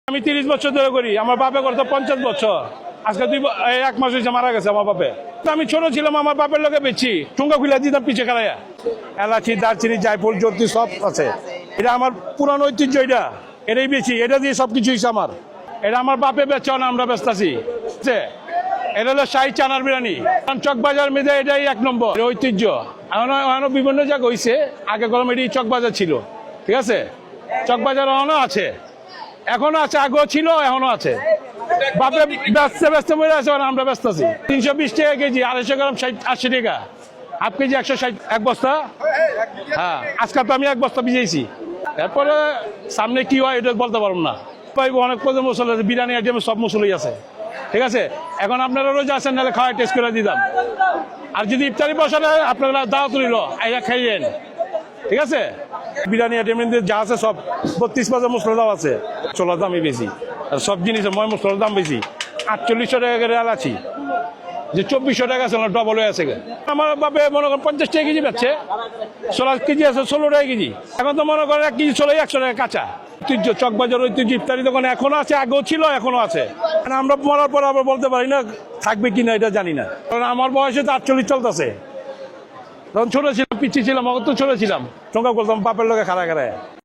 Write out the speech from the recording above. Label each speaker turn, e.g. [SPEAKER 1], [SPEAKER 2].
[SPEAKER 1] আমি 30 বছর ধরে করি, আমার বাপে করতো 50 বছর। আজকে 1 মাস হয়েছে মারা গেছে আমার বাপে। আমি ছোট ছিলাম, আমার বাপের লোকে বেচি ঠুঙ্গা খুলে দিতাম পিছে খাড়াইয়া। এলাচি, দারচিনি, জায়ফল, জর্দি সব আছে। এটা আমার পুরানো ঐতিহ্য, এটাই বেশি, এটা দিয়ে সবকিছু হয়েছে আমার। এটা আমার বাপে বেচে না, আমরা বেচতেছি। এটা হলো শাহী চানার বিরিয়ানি, চকবাজার মেয়েদের এটাই 1 নম্বর ঐতিহ্য। এখনো বিভিন্ন জায়গা হয়েছে, আগে কলম এটি চকবাজার ছিল, ঠিক আছে। চকবাজার এখনো আছে, আগেও ছিল, এখনো আছে। বাপে ব্যস্ত ব্যস্ত মরে আছে, আমরা ব্যস্ত আছি। 320 টাকা কেজি, 250 গ্রাম 80 টাকা, হাফ কেজি 160, 1 বস্তা। হ্যাঁ, আজকে তো আমি 1 বস্তা ভিজেছি। এরপরে সামনে কি হয় এটা বলতে পারবো না। অনেক পদের মশলা আছে, বিরিয়ানি আইটেমে সব মশলাই আছে, ঠিক আছে। এখন আপনারা রোজ আসেন, নাহলে খাওয়া টেস্ট করে দিতাম। আর যদি ইফতারি বসালে আপনারা দাওয়াত রইল, আইয়া খাইয়েন, ঠিক আছে। বিরিয়ানি আইটেম যা আছে সব 32 মশলা দাও আছে। চলার দামই বেশি, আর সব জিনিসের ময় মশলার দাম বেশি। 4800 টাকা করে আলাচি, যে 2400 টাকা আছে, ডবল হয়ে আছে। আমার বাপে মনে করেন 50 টাকা কেজি পাচ্ছে, 16 কেজি আছে 16 টাকা কেজি। এখন তো মনে করেন 1 কেজি 100 টাকা কাঁচা। ঐতিহ্য, চকবাজার ঐতিহ্য ইফতারি দোকান এখনো আছে, আগেও ছিল, এখনো আছে। আমরা মরার পর আবার বলতে পারি না থাকবে কিনা, এটা জানি না। কারণ আমার বয়সে তো 48 চলতেছে। তখন ছোট ছিলাম, পিচ্ছি ছিলাম, অত ছোট ছিলাম, ঠোঙ্গা করতাম বাপের লোকে খাড়া খাড়ায়।